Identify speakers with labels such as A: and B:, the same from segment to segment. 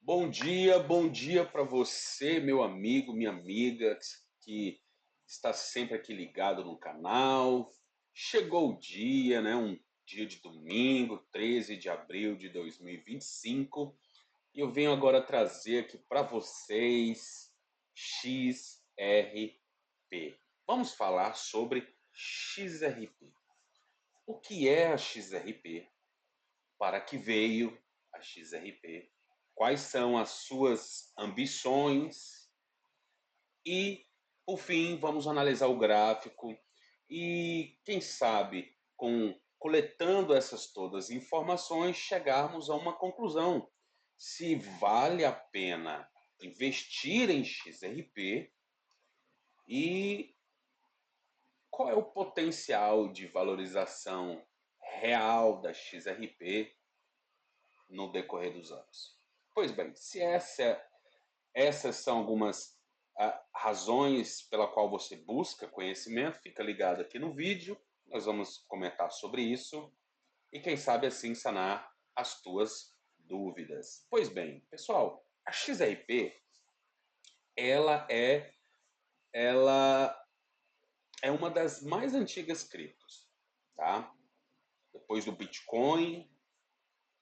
A: Bom dia para você, meu amigo, minha amiga, que está sempre aqui ligado no canal. Chegou o dia, né? Um dia de domingo, 13 de abril de 2025, e eu venho agora trazer aqui para vocês XRP. Vamos falar sobre XRP. O que é a XRP? Para que veio a XRP? Quais são as suas ambições? E, por fim, vamos analisar o gráfico e, quem sabe, coletando essas todas informações, chegarmos a uma conclusão. Se vale a pena investir em XRP e qual é o potencial de valorização real da XRP no decorrer dos anos. Pois bem, se essas são algumas razões pela qual você busca conhecimento, fica ligado aqui no vídeo, nós vamos comentar sobre isso e quem sabe assim sanar as tuas dúvidas. Pois bem, pessoal, a XRP ela é ela é uma das mais antigas criptos, tá? Depois do Bitcoin,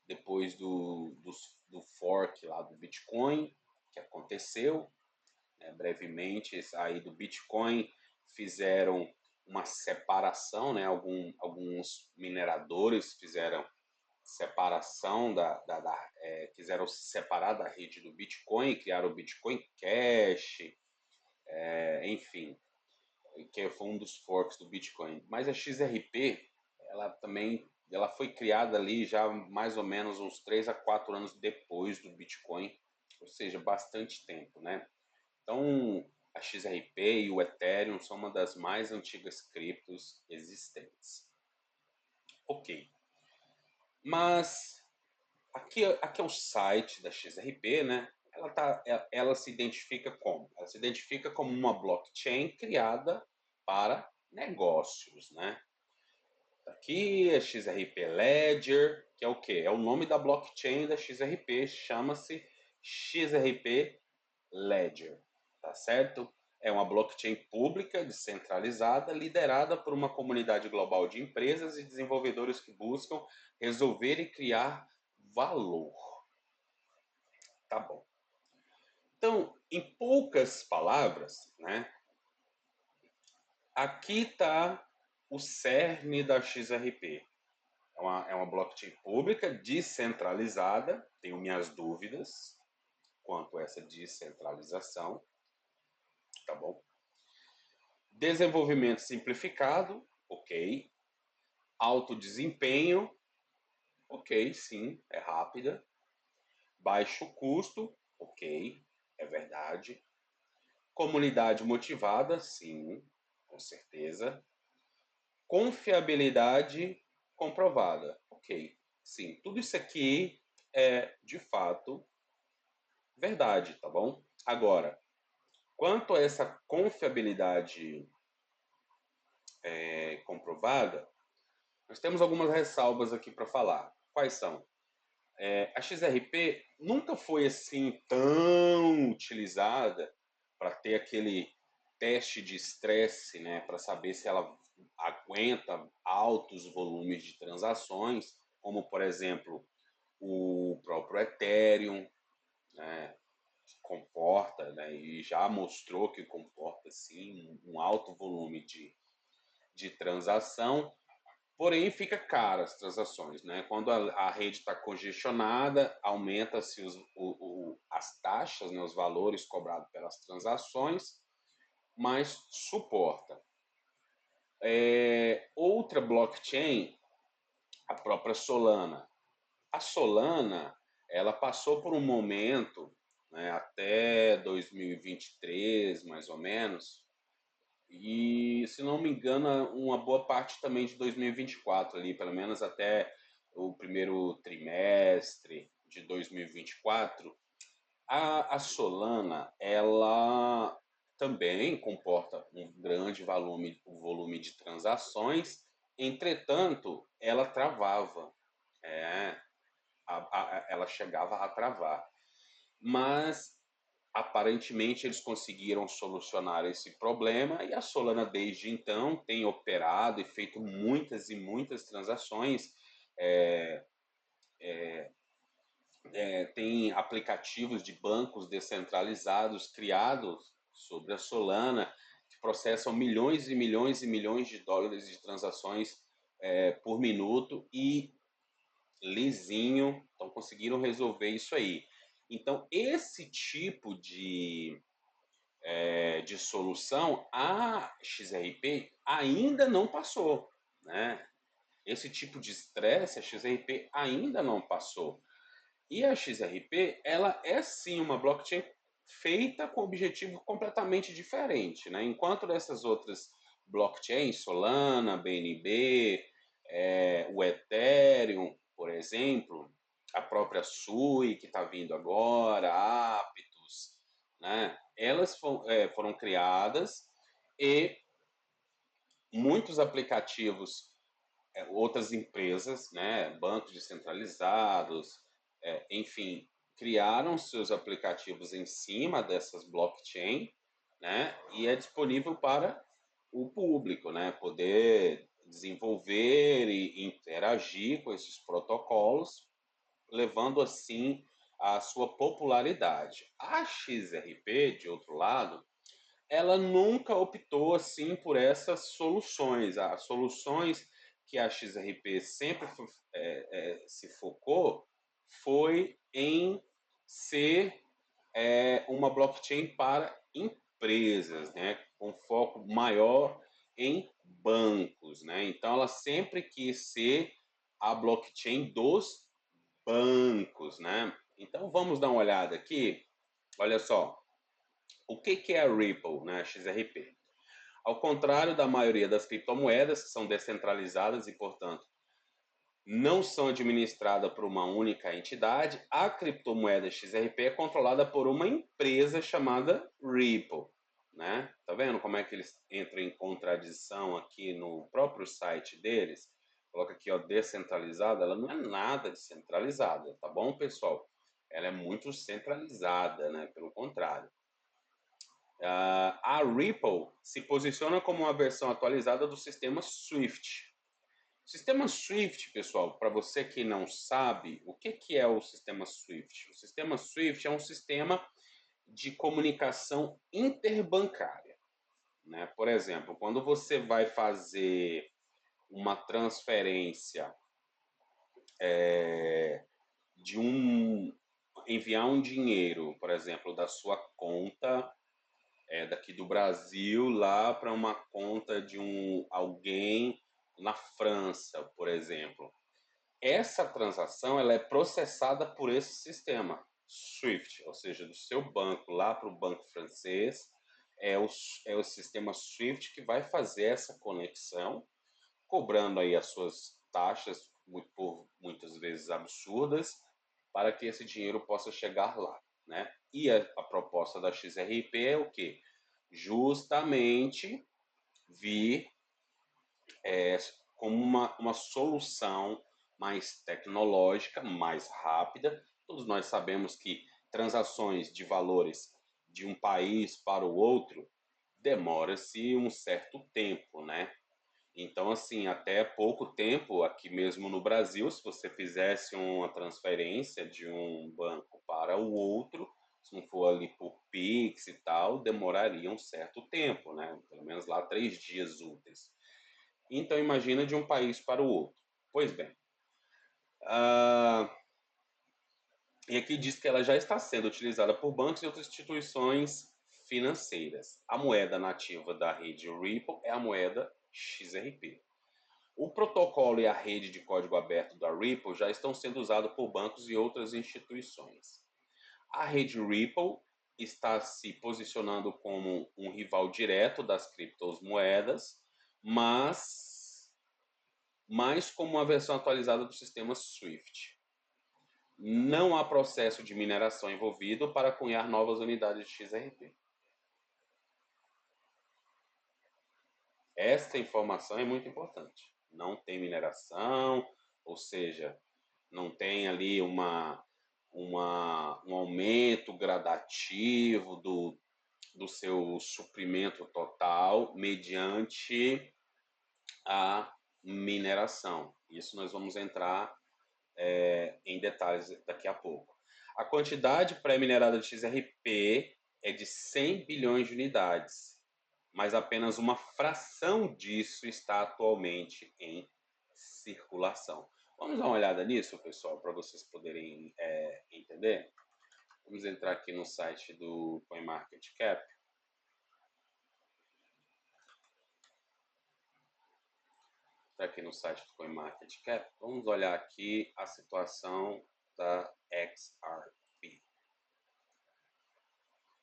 A: depois do fork lá do Bitcoin que aconteceu, né, brevemente, aí do Bitcoin fizeram uma separação, né, alguns mineradores fizeram separação quiseram se separar da rede do Bitcoin, criaram o Bitcoin Cash, enfim, que foi um dos forks do Bitcoin. Mas a XRP, ela foi criada ali já mais ou menos uns 3 a 4 anos depois do Bitcoin, ou seja, bastante tempo, né? Então, a XRP e o Ethereum são uma das mais antigas criptos existentes. Ok, mas aqui é o site da XRP, né? Ela se identifica como? Ela se identifica como uma blockchain criada para negócios, né? Aqui é XRP Ledger, que é o quê? É o nome da blockchain da XRP, chama-se XRP Ledger, tá certo? É uma blockchain pública, descentralizada, liderada por uma comunidade global de empresas e desenvolvedores que buscam resolver e criar valor. Tá bom. Então, em poucas palavras, né? Aqui está o cerne da XRP. É uma blockchain pública, descentralizada. Tenho minhas dúvidas quanto a essa descentralização, tá bom? Desenvolvimento simplificado, ok. Alto desempenho, ok, sim, é rápida. Baixo custo, ok, é verdade. Comunidade motivada, sim, com certeza. Confiabilidade comprovada, ok, sim. Tudo isso aqui é, de fato, verdade, tá bom? Agora, quanto a essa confiabilidade comprovada, nós temos algumas ressalvas aqui para falar. Quais são? A XRP nunca foi assim tão utilizada para ter aquele teste de estresse, né, para saber se ela aguenta altos volumes de transações, como por exemplo o próprio Ethereum, né, comporta, né, e já mostrou que comporta sim um alto volume de transação. Porém, fica caro as transações, né? Quando a rede está congestionada, aumenta-se as taxas, né, os valores cobrados pelas transações, mas suporta. Outra blockchain, a própria Solana. A Solana, ela passou por um momento, né, até 2023, mais ou menos, e, se não me engano, uma boa parte também de 2024 ali, pelo menos até o primeiro trimestre de 2024, a Solana, ela também comporta um grande volume de transações, entretanto, ela travava, ela chegava a travar. mas aparentemente eles conseguiram solucionar esse problema e a Solana desde então tem operado e feito muitas e muitas transações. É, tem aplicativos de bancos descentralizados criados sobre a Solana que processam milhões e milhões e milhões de dólares de transações por minuto e lisinho, então conseguiram resolver isso aí. Então, esse tipo de solução, a XRP ainda não passou, né? Esse tipo de estresse, a XRP ainda não passou. E a XRP, ela é sim uma blockchain feita com objetivo completamente diferente, né? Enquanto dessas outras blockchains, Solana, BNB, o Ethereum, por exemplo, a própria Sui, que está vindo agora, a Aptos, né? Elas foram criadas e muitos aplicativos, outras empresas, né, bancos descentralizados, enfim, criaram seus aplicativos em cima dessas blockchain, né, e é disponível para o público, né, poder desenvolver e interagir com esses protocolos, levando assim a sua popularidade. A XRP, de outro lado, ela nunca optou assim por essas soluções. As soluções que a XRP sempre se focou foi em ser uma blockchain para empresas, né, com foco maior em bancos, né? Então ela sempre quis ser a blockchain dos bancos, né? Então vamos dar uma olhada aqui. Olha só, o que é a Ripple, né, a XRP? Ao contrário da maioria das criptomoedas, que são descentralizadas e, portanto, não são administradas por uma única entidade, a criptomoeda XRP é controlada por uma empresa chamada Ripple. Né? Tá vendo como é que eles entram em contradição aqui no próprio site deles? Coloca aqui, ó, descentralizada. Ela não é nada descentralizada, tá bom, pessoal? Ela é muito centralizada, né? Pelo contrário. A Ripple se posiciona como uma versão atualizada do sistema Swift. O sistema Swift, pessoal, para você que não sabe, o que é o sistema Swift? O sistema Swift é um sistema de comunicação interbancária. Né? Por exemplo, quando você vai fazer uma transferência de enviar um dinheiro, por exemplo, da sua conta daqui do Brasil lá para uma conta de alguém na França, por exemplo. Essa transação ela é processada por esse sistema SWIFT, ou seja, do seu banco lá para o banco francês. É o sistema SWIFT que vai fazer essa conexão, cobrando aí as suas taxas, por muitas vezes absurdas, para que esse dinheiro possa chegar lá. Né? E a proposta da XRP é o quê? Justamente vir como uma solução mais tecnológica, mais rápida. Todos nós sabemos que transações de valores de um país para o outro demora-se um certo tempo, né? Então, assim, até pouco tempo, aqui mesmo no Brasil, se você fizesse uma transferência de um banco para o outro, se não for ali por Pix e tal, demoraria um certo tempo, né? Pelo menos lá 3 dias úteis. Então, imagina de um país para o outro. Pois bem, e aqui diz que ela já está sendo utilizada por bancos e outras instituições financeiras. A moeda nativa da rede Ripple é a moeda XRP. O protocolo e a rede de código aberto da Ripple já estão sendo usados por bancos e outras instituições. A rede Ripple está se posicionando como um rival direto das criptomoedas, mas mais como uma versão atualizada do sistema SWIFT. Não há processo de mineração envolvido para cunhar novas unidades de XRP. Esta informação é muito importante. Não tem mineração, ou seja, não tem ali um aumento gradativo do seu suprimento total mediante a mineração. Isso nós vamos entrar em detalhes daqui a pouco. A quantidade pré-minerada de XRP é de 100 bilhões de unidades, mas apenas uma fração disso está atualmente em circulação. Vamos dar uma olhada nisso, pessoal, para vocês poderem entender. Vamos entrar aqui no site do CoinMarketCap. Está aqui no site do CoinMarketCap. Vamos olhar aqui a situação da XRP.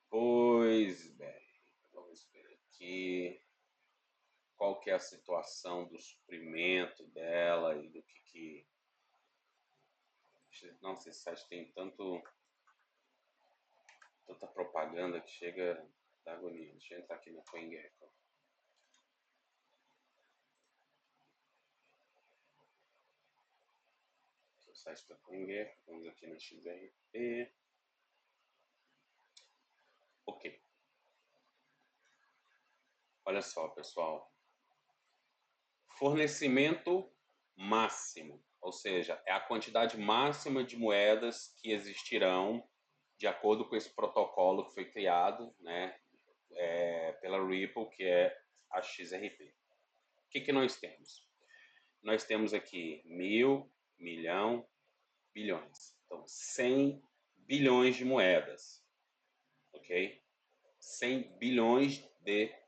A: Pois bem, vamos ver aqui qual que é a situação do suprimento dela e do que... Nossa, esse site tem tanta propaganda que chega da agonia. Deixa eu entrar aqui no CoinGecko. O site da CoinGecko, vamos aqui no XRP. Ok. Olha só, pessoal. Fornecimento máximo, ou seja, é a quantidade máxima de moedas que existirão de acordo com esse protocolo que foi criado, né, pela Ripple, que é a XRP. O que nós temos? Nós temos aqui 1000, milhão, bilhões. Então, 100 bilhões de moedas, ok? 100 bilhões de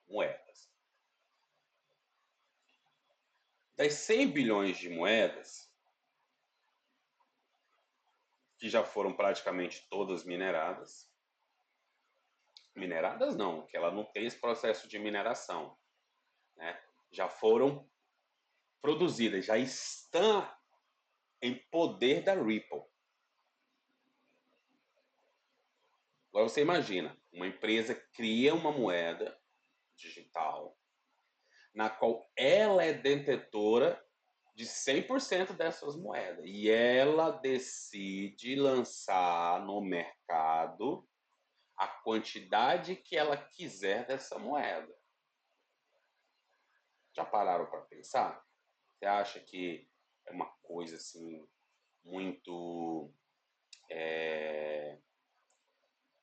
A: moedas. Das 100 bilhões de moedas, que já foram praticamente todas mineradas não, que ela não tem esse processo de mineração, né? Já foram produzidas, já estão em poder da Ripple. Agora você imagina, uma empresa cria uma moeda digital na qual ela é detentora de 100% dessas moedas e ela decide lançar no mercado a quantidade que ela quiser dessa moeda. Já pararam para pensar? Você acha que é uma coisa assim muito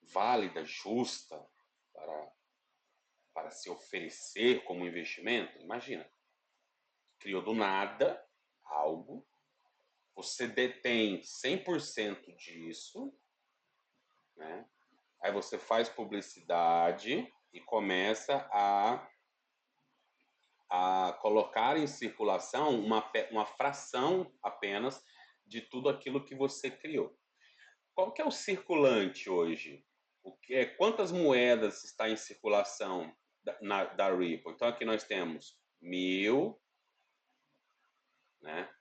A: válida, justa para se oferecer como investimento? Imagina, criou do nada algo, você detém 100% disso, né? Aí você faz publicidade e começa a colocar em circulação uma fração apenas de tudo aquilo que você criou. Qual que é o circulante hoje? Quantas moedas está em circulação da Ripple? Então aqui nós temos 1000, né?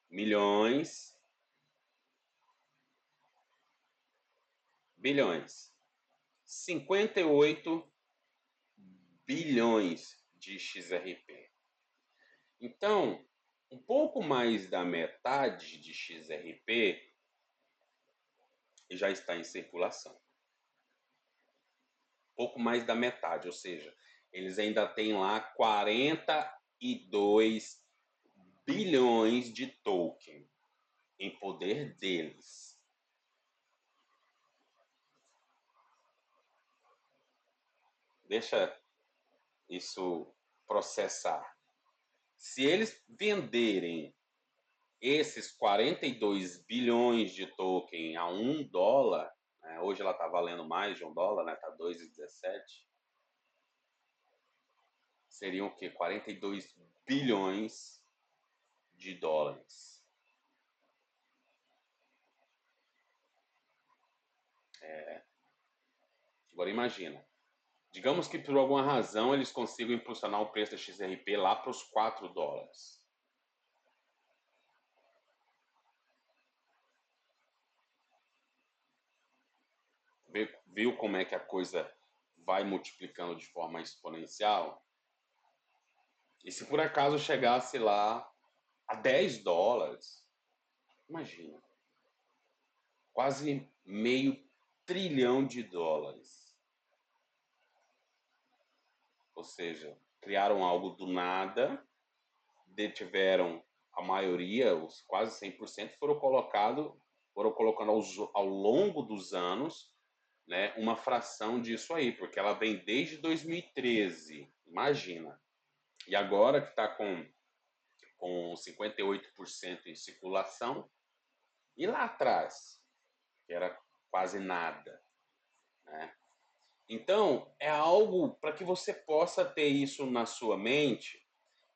A: Milhões, bilhões. 58 bilhões de XRP. Então, um pouco mais da metade de XRP já está em circulação. Pouco mais da metade, ou seja, eles ainda têm lá 42 bilhões de token em poder deles. Deixa isso processar. Se eles venderem esses 42 bilhões de token a $1, né, hoje ela está valendo mais de $1, né, está 2,17, seriam o quê? 42 bilhões de dólares. Agora imagina, digamos que por alguma razão eles consigam impulsionar o preço da XRP lá para os $4. Viu como é que a coisa vai multiplicando de forma exponencial? E se por acaso chegasse lá a $10, imagina. quase meio trilhão de dólares. Ou seja, criaram algo do nada, detiveram a maioria, os quase 100%, foram colocando ao longo dos anos, né, uma fração disso aí, porque ela vem desde 2013, imagina. E agora que está com 58% em circulação, e lá atrás, que era quase nada, né? Então, é algo para que você possa ter isso na sua mente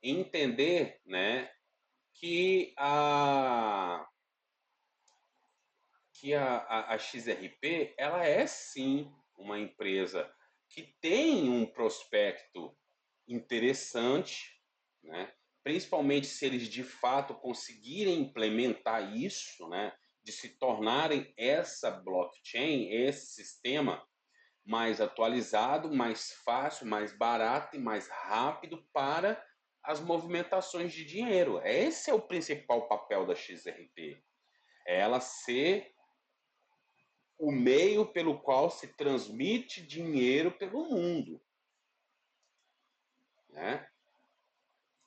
A: e entender, né, que a XRP ela é sim uma empresa que tem um prospecto interessante, né? Principalmente se eles de fato conseguirem implementar isso, né? De se tornarem essa blockchain, esse sistema mais atualizado, mais fácil, mais barato e mais rápido para as movimentações de dinheiro. Esse é o principal papel da XRP. É ela ser o meio pelo qual se transmite dinheiro pelo mundo, né?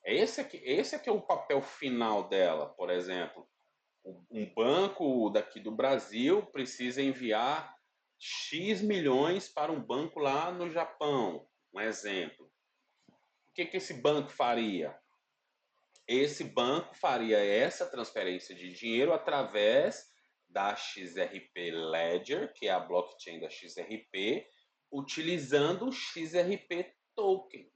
A: Esse aqui é o papel final dela, por exemplo. Um banco daqui do Brasil precisa enviar X milhões para um banco lá no Japão, um exemplo. O que esse banco faria? Esse banco faria essa transferência de dinheiro através da XRP Ledger, que é a blockchain da XRP, utilizando o XRP Token.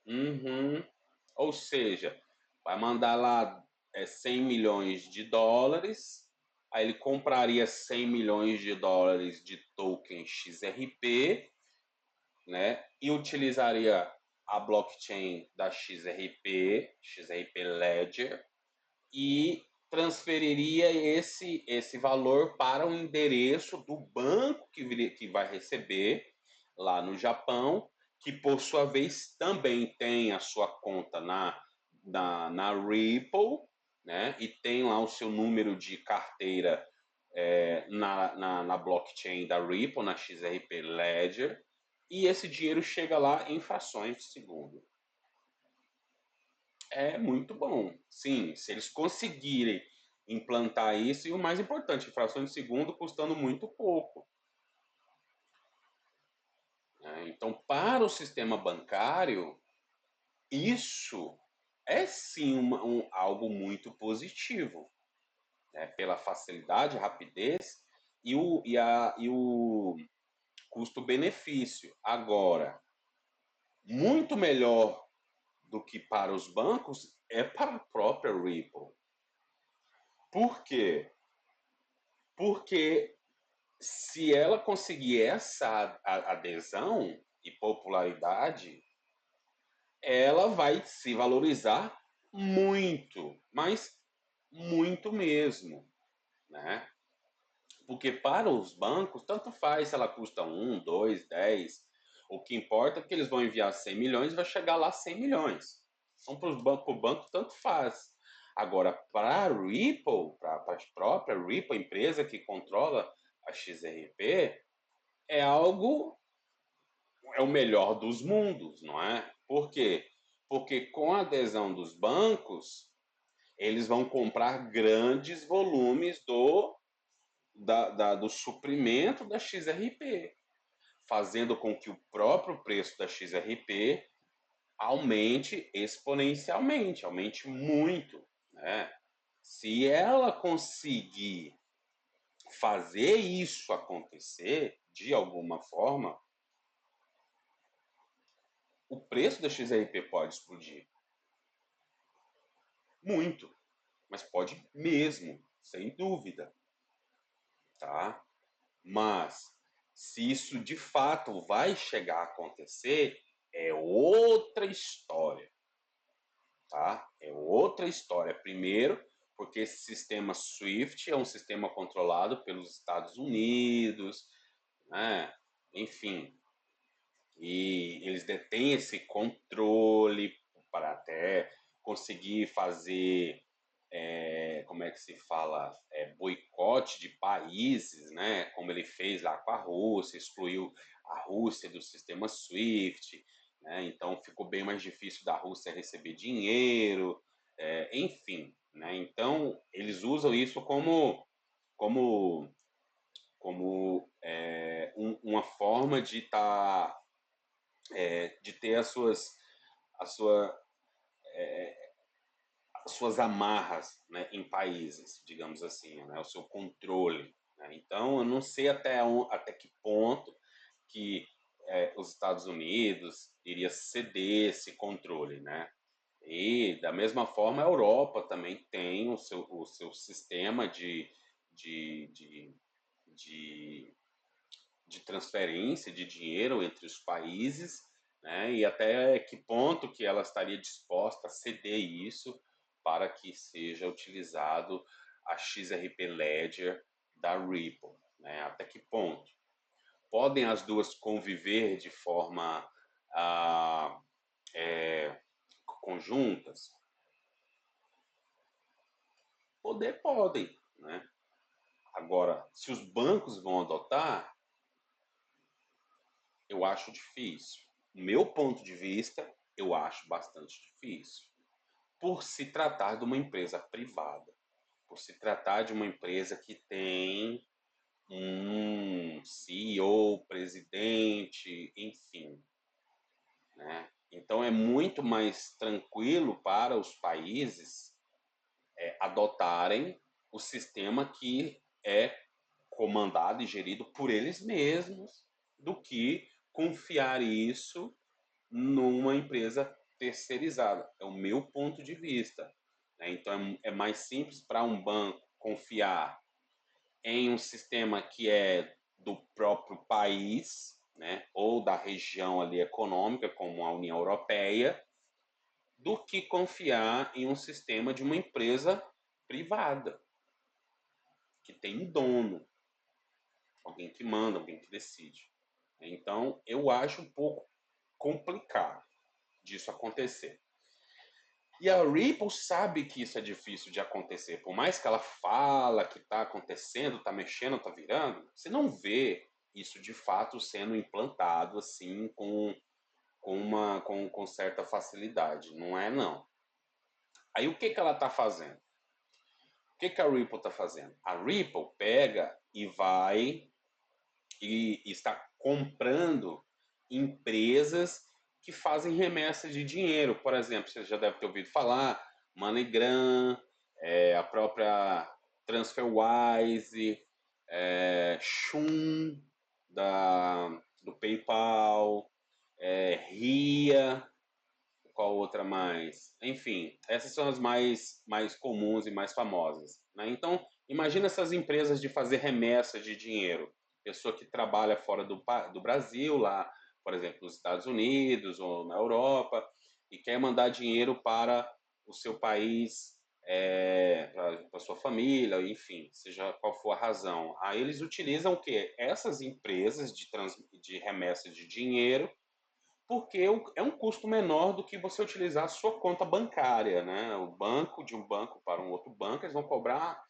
A: Uhum. Ou seja, vai mandar lá 100 milhões de dólares, aí ele compraria 100 milhões de dólares de token XRP, né? E utilizaria a blockchain da XRP Ledger, e transferiria esse valor para o endereço do banco que vai receber lá no Japão, que por sua vez também tem a sua conta na Ripple, né? E tem lá o seu número de carteira na blockchain da Ripple, na XRP Ledger, e esse dinheiro chega lá em frações de segundo. É muito bom. Sim, se eles conseguirem implantar isso, e o mais importante, fração de segundo custando muito pouco, né? Então, para o sistema bancário, isso é sim algo muito positivo, né? Pela facilidade, rapidez e o custo-benefício. Agora, muito melhor do que para os bancos é para a própria Ripple. Por quê? Porque se ela conseguir essa adesão e popularidade, ela vai se valorizar muito, mas muito mesmo, né? Porque para os bancos, tanto faz se ela custa 1, 2, 10. O que importa é que eles vão enviar 100 milhões e vai chegar lá 100 milhões. Então, para o banco, tanto faz. Agora, para a Ripple, para a própria Ripple, a empresa que controla a XRP, é algo, é o melhor dos mundos, não é? Por quê? Porque com a adesão dos bancos, eles vão comprar grandes volumes do suprimento da XRP, fazendo com que o próprio preço da XRP aumente exponencialmente, aumente muito, né? Se ela conseguir fazer isso acontecer de alguma forma, o preço da XRP pode explodir. Muito. Mas pode mesmo, sem dúvida. Tá? Mas, se isso de fato vai chegar a acontecer, é outra história. Tá? É outra história. Primeiro, porque esse sistema SWIFT é um sistema controlado pelos Estados Unidos, né? Enfim, e eles detêm esse controle para até conseguir fazer como é que se fala, boicote de países, né? Como ele fez lá com a Rússia, excluiu a Rússia do sistema SWIFT, né? Então ficou bem mais difícil da Rússia receber dinheiro, enfim, né? Então eles usam isso como, uma forma de de ter a sua, as suas amarras, né, em países, digamos assim, né, o seu controle. Né? Então, eu não sei até que ponto que os Estados Unidos iria ceder esse controle, né? E, da mesma forma, a Europa também tem o seu sistema de, de, de, de transferência de dinheiro entre os países, né? E até que ponto que ela estaria disposta a ceder isso para que seja utilizado a XRP Ledger da Ripple, né? Até que ponto? Podem as duas conviver de forma ah, é, conjuntas? Poder podem, né? Agora, se os bancos vão adotar, eu acho difícil. Do meu ponto de vista, eu acho bastante difícil. Por se tratar de uma empresa privada, por se tratar de uma empresa que tem um CEO, presidente, enfim, né? Então é muito mais tranquilo para os países adotarem o sistema que é comandado e gerido por eles mesmos do que confiar isso numa empresa terceirizada. É o meu ponto de vista. Né? Então é mais simples para um banco confiar em um sistema que é do próprio país, né, ou da região ali econômica, como a União Europeia, do que confiar em um sistema de uma empresa privada, que tem um dono, alguém que manda, alguém que decide. Então, eu acho um pouco complicado disso acontecer. E a Ripple sabe que isso é difícil de acontecer. Por mais que ela fala que está acontecendo, está mexendo, está virando, você não vê isso de fato sendo implantado assim com certa facilidade. Não é não. Aí o que, que ela está fazendo? O que, que a Ripple está fazendo? A Ripple pega e vai e está comprando empresas que fazem remessa de dinheiro. Por exemplo, você já deve ter ouvido falar, MoneyGram, a própria TransferWise, Shun do PayPal, RIA, qual outra mais? Enfim, essas são as mais comuns e mais famosas. Né? Então, imagina essas empresas de fazer remessa de dinheiro. Pessoa que trabalha fora do Brasil, lá, por exemplo, nos Estados Unidos ou na Europa, e quer mandar dinheiro para o seu país, para a sua família, enfim, seja qual for a razão. Aí eles utilizam o quê? Essas empresas de remessa de dinheiro porque é um custo menor do que você utilizar a sua conta bancária, né? O banco, de um banco para um outro banco, eles vão cobrar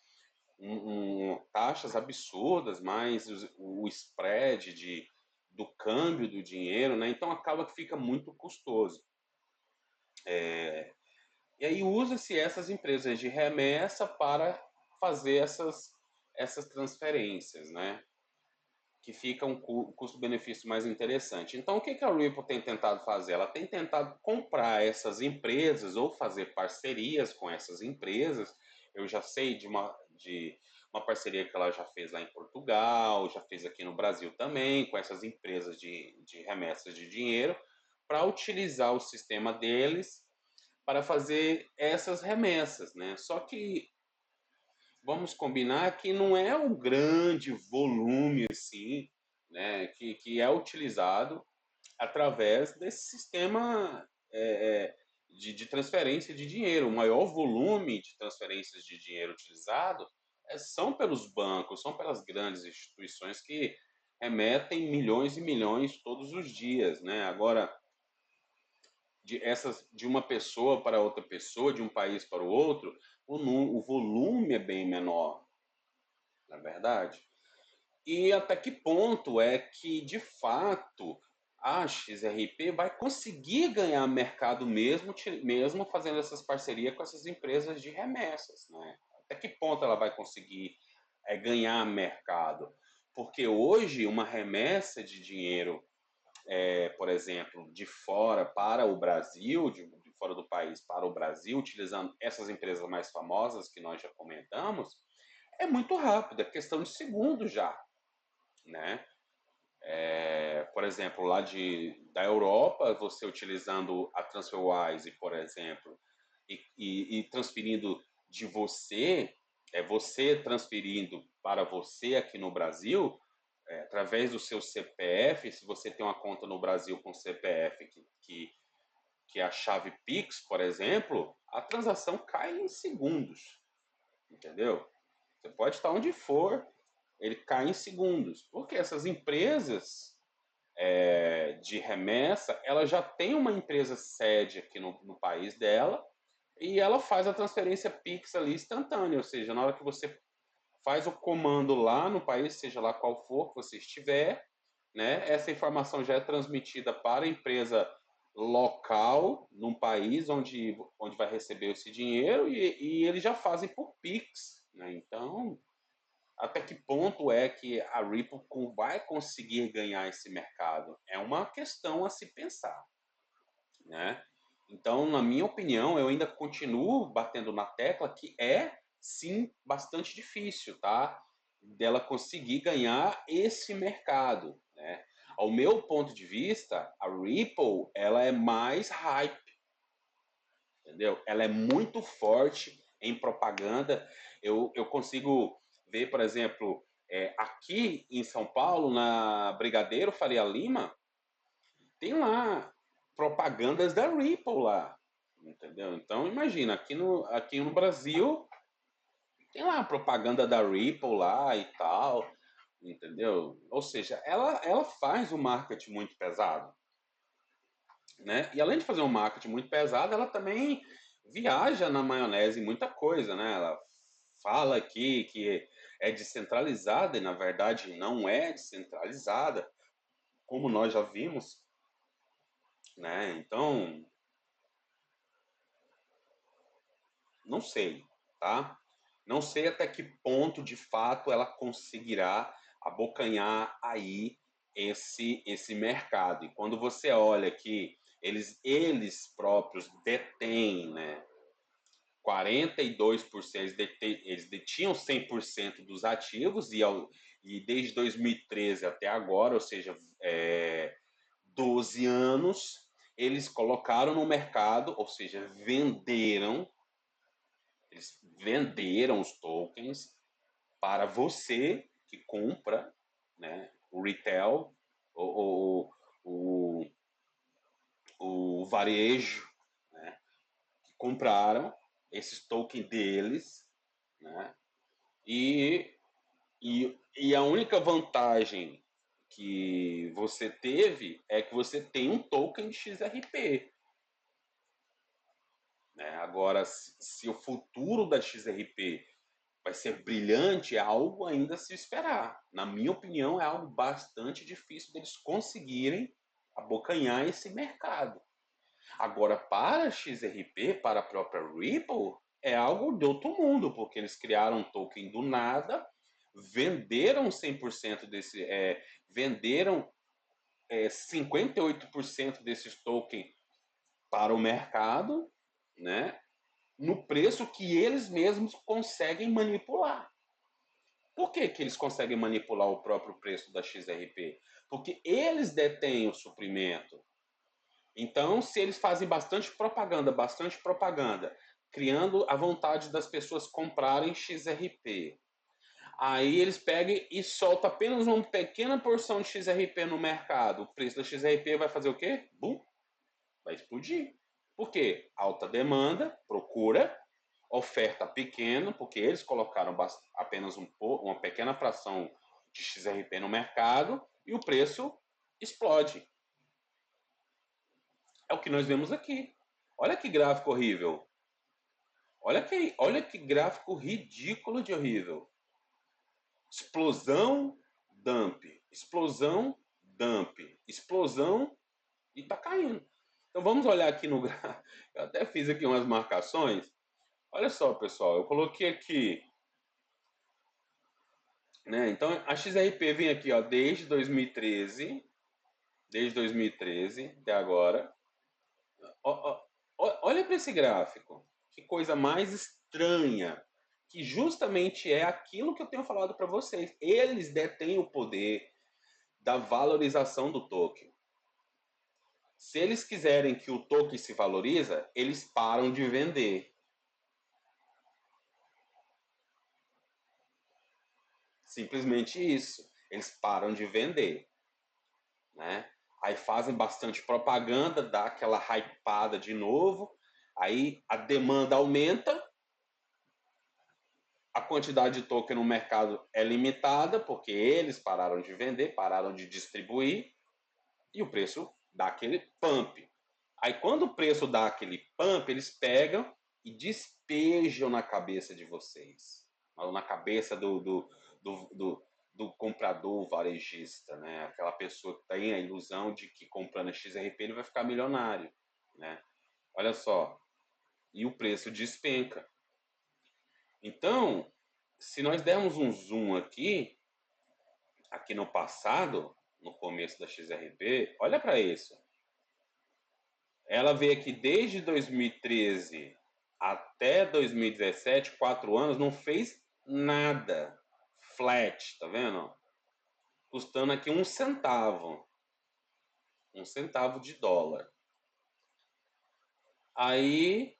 A: taxas absurdas, mais o spread do câmbio do dinheiro, né? Então acaba que fica muito custoso. E aí usa-se essas empresas de remessa para fazer essas transferências, né? Que fica um custo-benefício mais interessante. Então, o que a Ripple tem tentado fazer? Ela tem tentado comprar essas empresas ou fazer parcerias com essas empresas. Eu já sei de uma parceria que ela já fez lá em Portugal, já fez aqui no Brasil também, com essas empresas de remessas de dinheiro, para utilizar o sistema deles para fazer essas remessas, né? Só que vamos combinar que não é um grande volume assim, né, que é utilizado através desse sistema de transferência de dinheiro. O maior volume de transferências de dinheiro utilizado são pelos bancos, são pelas grandes instituições que remetem milhões e milhões todos os dias, né? Agora, de uma pessoa para outra pessoa, de um país para o outro, o volume é bem menor, na verdade. E até que ponto é que, de fato, a XRP vai conseguir ganhar mercado mesmo fazendo essas parcerias com essas empresas de remessas, né? Até que ponto ela vai conseguir ganhar mercado? Porque hoje uma remessa de dinheiro, por exemplo, de fora para o Brasil, de fora do país para o Brasil, utilizando essas empresas mais famosas que nós já comentamos, é muito rápido, é questão de segundos já, né? Por exemplo, lá da Europa, você utilizando a TransferWise, por exemplo, e transferindo de você, você transferindo para você aqui no Brasil, através do seu CPF, se você tem uma conta no Brasil com CPF que é a chave Pix, por exemplo, a transação cai em segundos, entendeu? Você pode estar onde for, ele cai em segundos, porque essas empresas de remessa, ela já tem uma empresa sede aqui no país dela e ela faz a transferência Pix ali instantânea, ou seja, na hora que você faz o comando lá no país, seja lá qual for que você estiver, né, essa informação já é transmitida para a empresa local, num país onde vai receber esse dinheiro e eles já fazem por Pix. Né? Então, até que ponto é que a Ripple vai conseguir ganhar esse mercado? É uma questão a se pensar, né? Então, na minha opinião, eu ainda continuo batendo na tecla que é sim bastante difícil, tá? Dela conseguir ganhar esse mercado, né? Ao meu ponto de vista, a Ripple ela é mais hype, entendeu? Ela é muito forte em propaganda. Eu consigo ver, por exemplo, aqui em São Paulo, na Brigadeiro Faria Lima, tem lá propagandas da Ripple lá, entendeu? Então imagina, aqui no Brasil tem lá propaganda da Ripple lá e tal, entendeu? Ou seja, ela faz um marketing muito pesado, né? E além de fazer um marketing muito pesado, ela também viaja na maionese em muita coisa, né? Ela fala aqui que é descentralizada e na verdade não é descentralizada, como nós já vimos, né? Então, não sei, tá? Não sei até que ponto de fato ela conseguirá abocanhar aí esse mercado. E quando você olha que eles próprios detêm, né, 42%, eles detinham 100% dos ativos e desde 2013 até agora, ou seja, 12 anos, eles colocaram no mercado, ou seja, venderam os tokens para você que compra, né, o retail, o, o, o varejo, né, que compraram esses tokens deles, né, e, e a única vantagem que você teve é que você tem um token de XRP. Né? Agora, se o futuro da XRP vai ser brilhante, é algo ainda a se esperar. Na minha opinião, é algo bastante difícil deles conseguirem abocanhar esse mercado. Agora, para a XRP, para a própria Ripple, é algo de outro mundo, porque eles criaram um token do nada, venderam 100% venderam 58% desses tokens para o mercado, né? No preço que eles mesmos conseguem manipular. Por que, que eles conseguem manipular o próprio preço da XRP? Porque eles detêm o suprimento. Então, se eles fazem bastante propaganda, criando a vontade das pessoas comprarem XRP, aí eles pegam e soltam apenas uma pequena porção de XRP no mercado. O preço da XRP vai fazer o quê? Bum, vai explodir. Por quê? Alta demanda, procura, oferta pequena, porque eles colocaram apenas uma pequena fração de XRP no mercado e o preço explode. É o que nós vemos aqui. Olha que gráfico horrível. Olha que gráfico ridículo de horrível. Explosão, dump, explosão, dump, explosão e tá caindo. Então vamos olhar aqui no gráfico. Eu até fiz aqui umas marcações. Olha só, pessoal, eu coloquei aqui, né? Então a XRP vem aqui, ó, desde 2013 até agora. Olha para esse gráfico. Que coisa mais estranha. Que justamente é aquilo que eu tenho falado para vocês. Eles detêm o poder da valorização do token. Se eles quiserem que o token se valoriza, eles param de vender. Simplesmente isso. Eles param de vender, né? Aí fazem bastante propaganda, dá aquela hypada de novo, aí a demanda aumenta, a quantidade de token no mercado é limitada, porque eles pararam de vender, pararam de distribuir, e o preço dá aquele pump. Aí quando o preço dá aquele pump, eles pegam e despejam na cabeça de vocês, ou na cabeça do comprador varejista, né? Aquela pessoa que tem a ilusão de que comprando a XRP ele vai ficar milionário, né? Olha só, e o preço despenca. Então, se nós dermos um zoom aqui no passado, no começo da XRP, olha para isso. Ela veio aqui desde 2013 até 2017, 4 anos, não fez nada. Flat, tá vendo? Custando aqui um centavo de dólar. Aí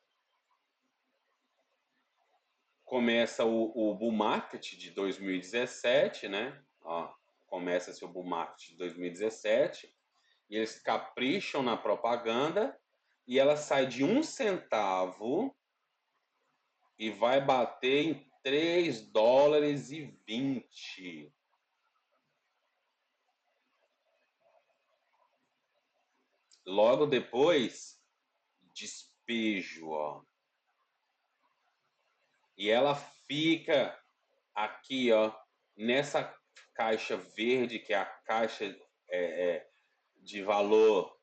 A: começa o bull market de 2017, né? Ó, começa-se o bull market de 2017 e eles capricham na propaganda e ela sai de 1 centavo e vai bater em 3,20 dólares. Logo depois, despejo, ó. E ela fica aqui, ó, nessa caixa verde, que é a caixa de valor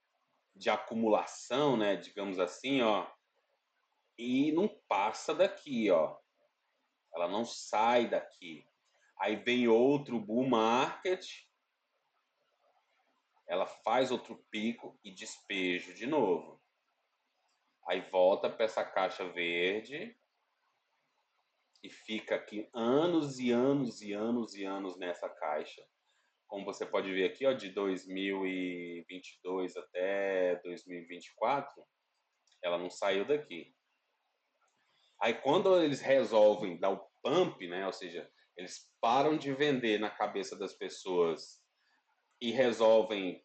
A: de acumulação, né, digamos assim, ó, e não passa daqui, ó. Ela não sai daqui. Aí vem outro bull market, ela faz outro pico e despejo de novo. Aí volta para essa caixa verde e fica aqui anos e anos e anos e anos nessa caixa. Como você pode ver aqui, ó, de 2022 até 2024, ela não saiu daqui. Aí quando eles resolvem dar o pump, né, ou seja, eles param de vender na cabeça das pessoas e resolvem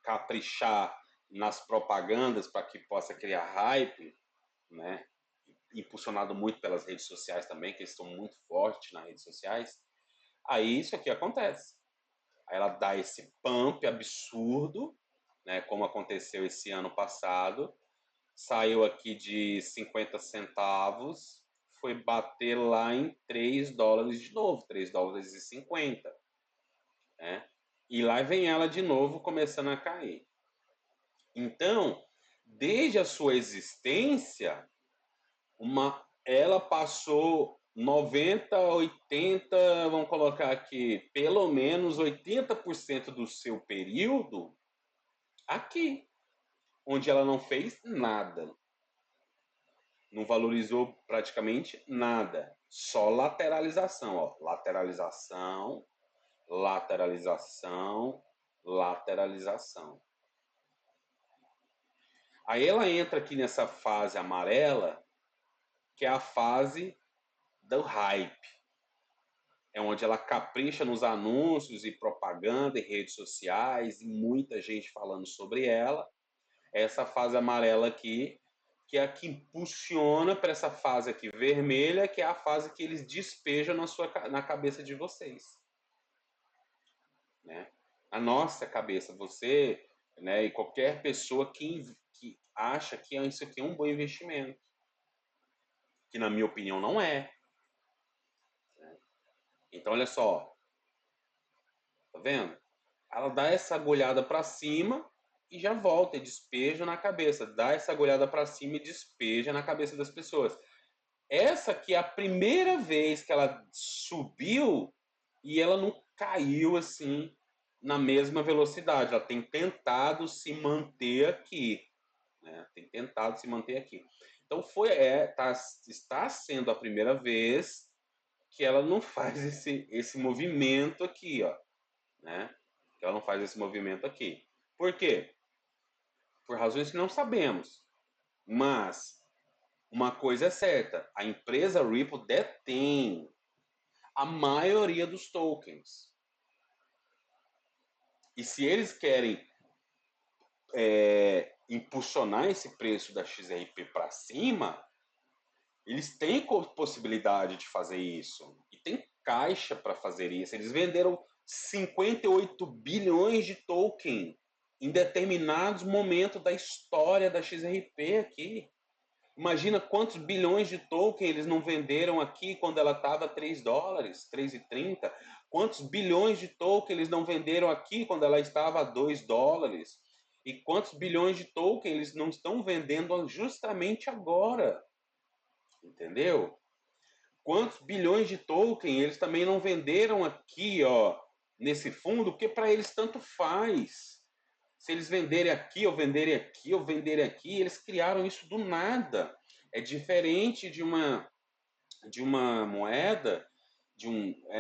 A: caprichar nas propagandas para que possa criar hype, né, impulsionado muito pelas redes sociais também, que eles estão muito fortes nas redes sociais, aí isso aqui acontece. Aí ela dá esse pump absurdo, né, como aconteceu esse ano passado, saiu aqui de 50 centavos, foi bater lá em 3 dólares de novo, 3 dólares e 50, né? E lá vem ela de novo começando a cair. Então, desde a sua existência, ela passou 90, 80, vamos colocar aqui, pelo menos 80% do seu período aqui, onde ela não fez nada. Não valorizou praticamente nada. Só lateralização, ó. Lateralização, lateralização, lateralização. Aí ela entra aqui nessa fase amarela, que é a fase do hype. É onde ela capricha nos anúncios e propaganda e redes sociais, e muita gente falando sobre ela. Essa fase amarela aqui, que é a que impulsiona para essa fase aqui vermelha, que é a fase que eles despejam na cabeça de vocês. Né? A nossa cabeça, você, né, e qualquer pessoa que acha que isso aqui é um bom investimento. que na minha opinião não é. Então, olha só, tá vendo? Ela dá essa agulhada para cima e já volta e despeja na cabeça. Dá essa agulhada para cima e despeja na cabeça das pessoas. Essa aqui é a primeira vez que ela subiu e ela não caiu assim na mesma velocidade. Ela tem tentado se manter aqui, né? Tem tentado se manter aqui. Então está sendo a primeira vez que ela não faz esse movimento aqui, ó, né? Que ela não faz esse movimento aqui. Por quê? Por razões que não sabemos. Mas uma coisa é certa, a empresa Ripple detém a maioria dos tokens. E se eles querem impulsionar esse preço da XRP para cima, eles têm possibilidade de fazer isso. E tem caixa para fazer isso. Eles venderam 58 bilhões de token em determinados momentos da história da XRP aqui. Imagina quantos bilhões de token eles não venderam aqui quando ela estava a 3 dólares, 3,30. Quantos bilhões de token eles não venderam aqui quando ela estava a 2 dólares. E quantos bilhões de token eles não estão vendendo justamente agora. Entendeu? Quantos bilhões de token eles também não venderam aqui, ó, nesse fundo, porque para eles tanto faz. Se eles venderem aqui, ou venderem aqui, ou venderem aqui, eles criaram isso do nada. É diferente de uma moeda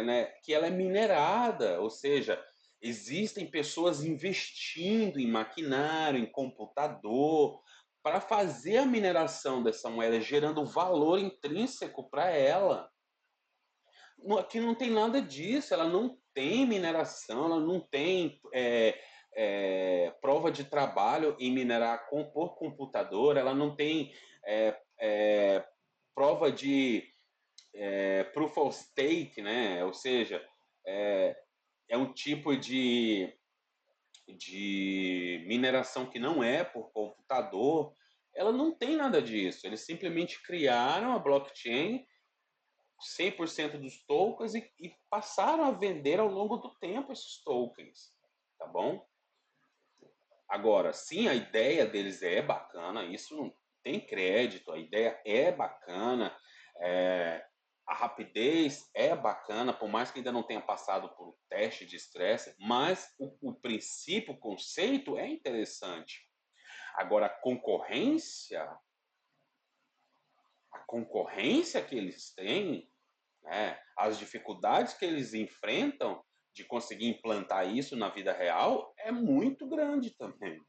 A: né, que ela é minerada, ou seja, existem pessoas investindo em maquinário, em computador, para fazer a mineração dessa moeda, gerando valor intrínseco para ela. Aqui não tem nada disso, ela não tem mineração, ela não tem prova de trabalho em minerar por computador, ela não tem prova de proof of stake, né? Ou seja, é, é um tipo de mineração que não é por computador. Ela não tem nada disso. Eles simplesmente criaram a blockchain 100% dos tokens e passaram a vender ao longo do tempo esses tokens, tá bom? Agora, sim, a ideia deles é bacana, isso não tem crédito, a ideia é bacana, a rapidez é bacana, por mais que ainda não tenha passado por um teste de estresse, mas o princípio, o conceito é interessante. Agora, a concorrência que eles têm, né, as dificuldades que eles enfrentam de conseguir implantar isso na vida real é muito grande também,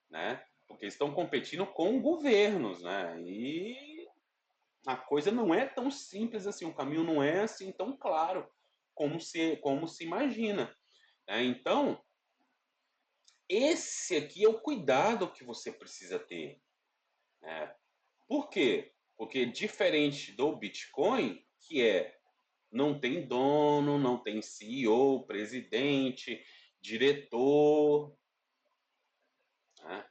A: né? Porque estão competindo com governos, né? E a coisa não é tão simples assim, o caminho não é assim tão claro como se imagina, né? Então, esse aqui é o cuidado que você precisa ter, né? Por quê? Porque diferente do Bitcoin, que não tem dono, não tem CEO, presidente, diretor, né?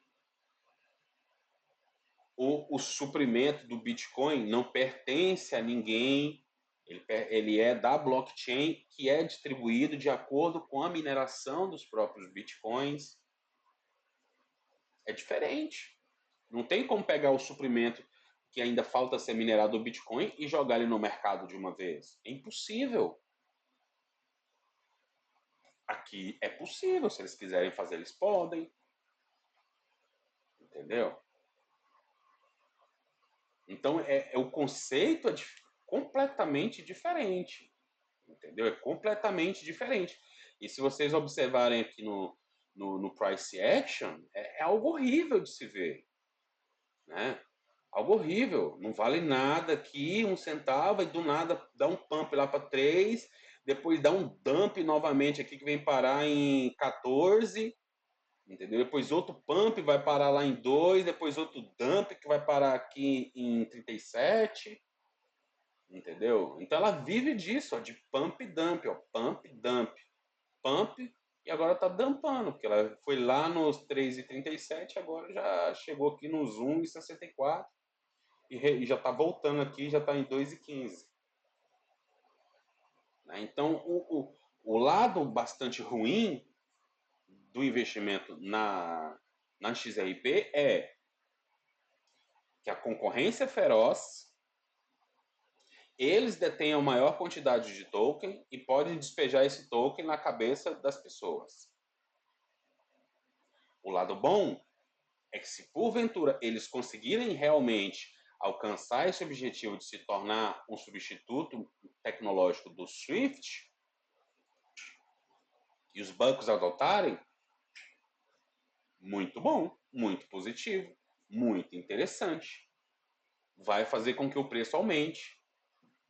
A: O suprimento do Bitcoin não pertence a ninguém, ele é da blockchain que é distribuído de acordo com a mineração dos próprios Bitcoins. É diferente. Não tem como pegar o suprimento que ainda falta ser minerado do Bitcoin e jogar ele no mercado de uma vez. É impossível. Aqui é possível, se eles quiserem fazer, eles podem. Entendeu? Então, o conceito é completamente diferente. Entendeu? É completamente diferente. E se vocês observarem aqui no price action, é algo horrível de se ver. Né? Algo horrível. Não vale nada aqui, um centavo, e do nada dá um pump lá para 3, depois dá um dump novamente aqui que vem parar em 14, entendeu? Depois outro pump vai parar lá em 2, depois outro dump que vai parar aqui em 37, entendeu? Então ela vive disso, ó, de pump e dump, ó, pump, dump, pump, e agora tá dumpando, porque ela foi lá nos 3,37, agora já chegou aqui nos 1,64. e já está voltando aqui, já está em 2,15. Né? Então, o lado bastante ruim do investimento na XRP é que a concorrência é feroz, eles detêm a maior quantidade de token e podem despejar esse token na cabeça das pessoas. O lado bom é que se porventura eles conseguirem realmente alcançar esse objetivo de se tornar um substituto tecnológico do Swift e os bancos adotarem, muito bom, muito positivo, muito interessante. Vai fazer com que o preço aumente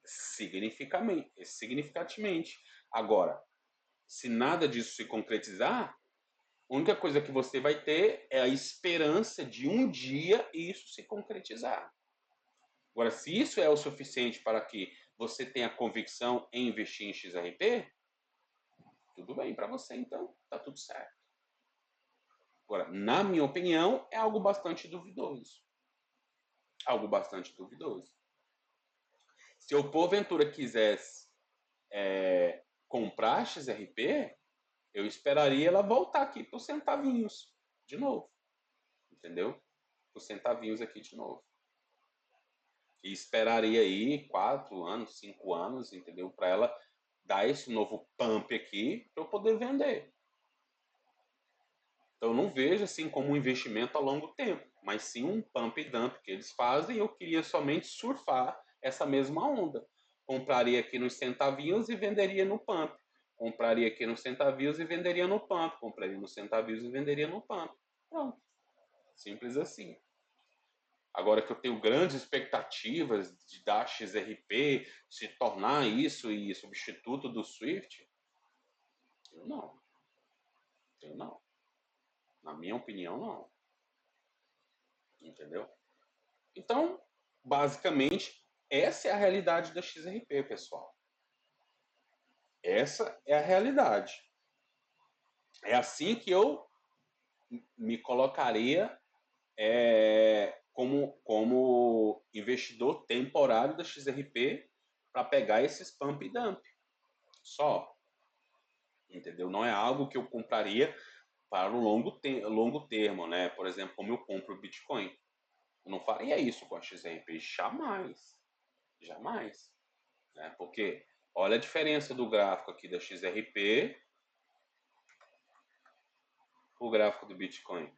A: significativamente. Agora, se nada disso se concretizar, a única coisa que você vai ter é a esperança de um dia isso se concretizar. Agora, se isso é o suficiente para que você tenha convicção em investir em XRP, tudo bem para você, então, tá tudo certo. Agora, na minha opinião, é algo bastante duvidoso. Algo bastante duvidoso. Se eu porventura quisesse comprar XRP, eu esperaria ela voltar aqui para os centavinhos de novo. Entendeu? Os centavinhos aqui de novo. E esperaria aí 4 anos, 5 anos, entendeu? Para ela dar esse novo pump aqui para eu poder vender. Então eu não vejo assim como um investimento a longo tempo, mas sim um pump e dump que eles fazem. Eu queria somente surfar essa mesma onda. Compraria aqui nos centavinhos e venderia no pump. Compraria aqui nos centavinhos e venderia no pump. Compraria nos centavinhos e venderia no pump. Pronto. Simples assim. Agora que eu tenho grandes expectativas de dar XRP, se tornar isso e substituto do Swift, eu não. Eu não. Na minha opinião, não. Entendeu? Então, basicamente, essa é a realidade da XRP, pessoal. Essa é a realidade. É assim que eu me colocaria como investidor temporário da XRP para pegar esses pump e dump. Só. Entendeu? Não é algo que eu compraria para o longo termo, né? Por exemplo, como eu compro o Bitcoin. Eu não faria isso com a XRP, jamais. Jamais. Né? Porque olha a diferença do gráfico aqui da XRP, o gráfico do Bitcoin.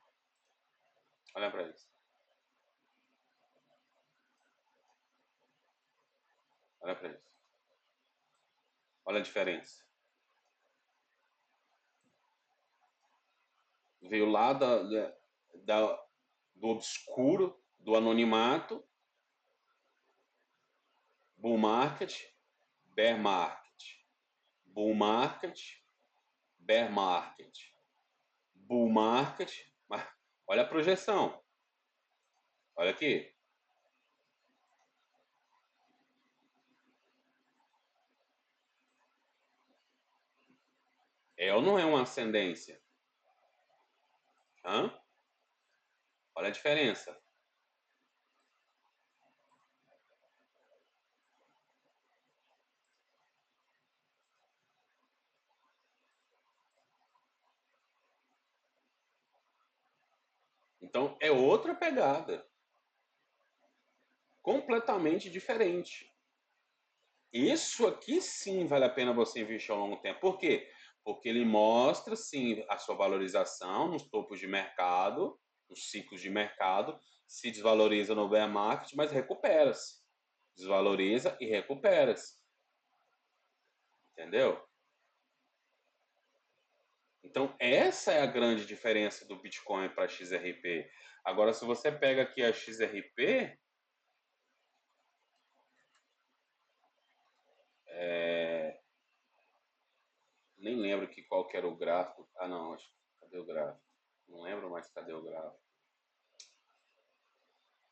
A: Olha para isso. Olha para isso. Olha a diferença. Veio lá do obscuro, do anonimato, bull market, bear market. Bull market, bear market. Bull market. Olha a projeção. Olha aqui. É ou não é uma ascendência? Hã? Olha a diferença. Então é outra pegada. Completamente diferente. Isso aqui sim vale a pena você investir ao longo tempo. Por quê? Porque ele mostra sim a sua valorização nos topos de mercado, nos ciclos de mercado, se desvaloriza no bear market, mas recupera-se. Desvaloriza e recupera-se. Entendeu? Então, essa é a grande diferença do Bitcoin para a XRP. Agora, se você pega aqui a XRP, nem lembro qual que era o gráfico. Ah, não, cadê o gráfico? Não lembro mais cadê o gráfico.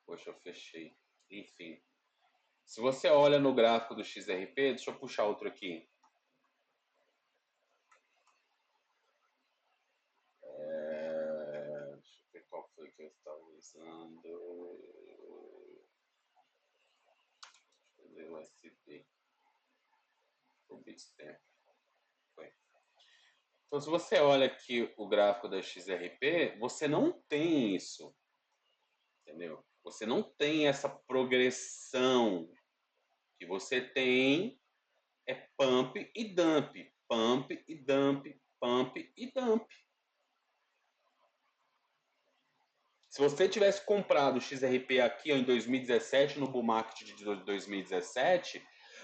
A: Poxa, eu fechei. Enfim. Se você olha no gráfico do XRP, deixa eu puxar outro aqui. Deixa eu ver qual foi que eu estava usando. muito tempo. Foi. Então, se você olha aqui o gráfico da XRP, você não tem isso, entendeu? Você não tem essa progressão. Que você tem é pump e dump, pump e dump, pump e dump. Se você tivesse comprado o XRP aqui ó, em 2017, no bull market de 2017,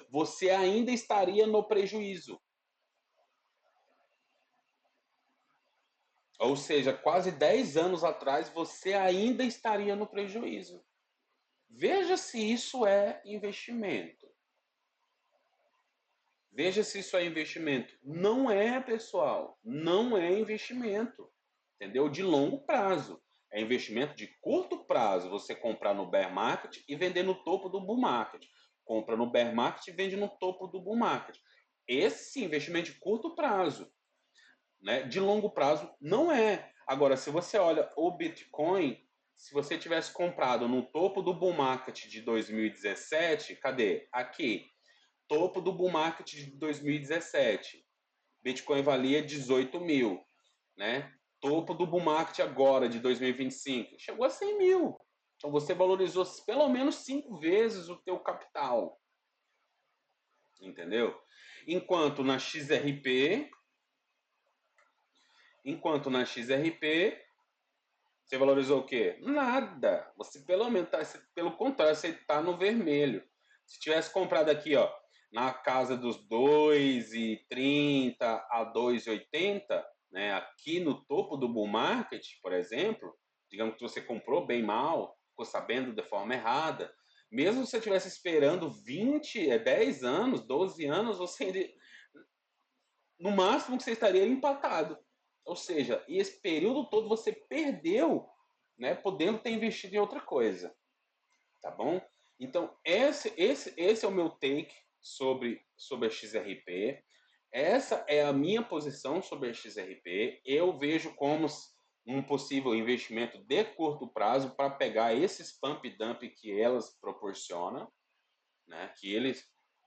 A: você ainda estaria no prejuízo. Ou seja, quase 10 anos atrás, você ainda estaria no prejuízo. Veja se isso é investimento. Veja se isso é investimento. Não é, pessoal. Não é investimento. Entendeu? De longo prazo. É investimento de curto prazo. Você comprar no bear market e vender no topo do bull market. Compra no bear market e vende no topo do bull market. Esse investimento de curto prazo. Né? De longo prazo, não é. Agora, se você olha o Bitcoin, se você tivesse comprado no topo do bull market de 2017, cadê? Aqui, topo do bull market de 2017. Bitcoin valia 18 mil, né? Topo do bull market agora de 2025, chegou a 100 mil. Então você valorizou pelo menos 5 vezes o teu capital, entendeu? Enquanto na XRP, você valorizou o quê? Nada. Você pelo menos pelo contrário, você está no vermelho. Se tivesse comprado aqui, ó, na casa dos 2,30 a 2,80, né, aqui no topo do bull market, por exemplo, digamos que você comprou bem mal, ficou sabendo de forma errada, mesmo se você estivesse esperando 10 anos, 12 anos, você no máximo que você estaria empatado. Ou seja, e esse período todo você perdeu, né, podendo ter investido em outra coisa, tá bom? Então, esse é o meu take sobre a XRP. Essa é a minha posição sobre a XRP. Eu vejo como um possível investimento de curto prazo para pegar esses pump dump que elas proporcionam, né, que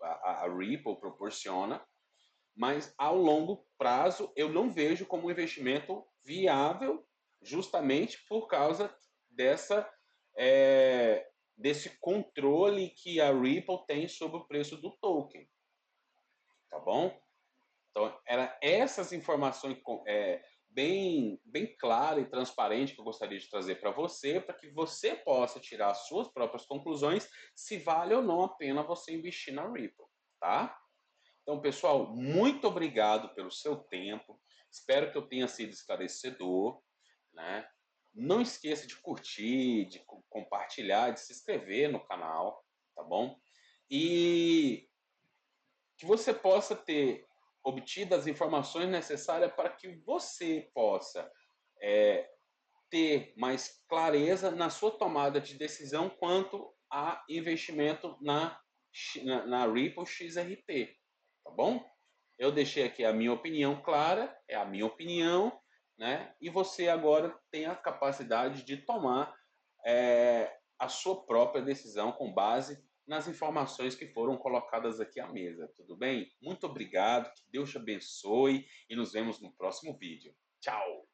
A: a Ripple proporciona, mas ao longo prazo eu não vejo como um investimento viável, justamente por causa desse controle que a Ripple tem sobre o preço do token, tá bom? Então, eram essas informações bem claras e transparentes que eu gostaria de trazer para que você possa tirar as suas próprias conclusões se vale ou não a pena você investir na Ripple, tá? Então, pessoal, muito obrigado pelo seu tempo. Espero que eu tenha sido esclarecedor, né? Não esqueça de curtir, de compartilhar, de se inscrever no canal, tá bom? E que você possa ter obtido as informações necessárias para que você possa ter mais clareza na sua tomada de decisão quanto a investimento na Ripple XRP, tá bom? Eu deixei aqui a minha opinião clara, é a minha opinião, né? E você agora tem a capacidade de tomar a sua própria decisão com base nas informações que foram colocadas aqui à mesa, tudo bem? Muito obrigado, que Deus te abençoe e nos vemos no próximo vídeo. Tchau!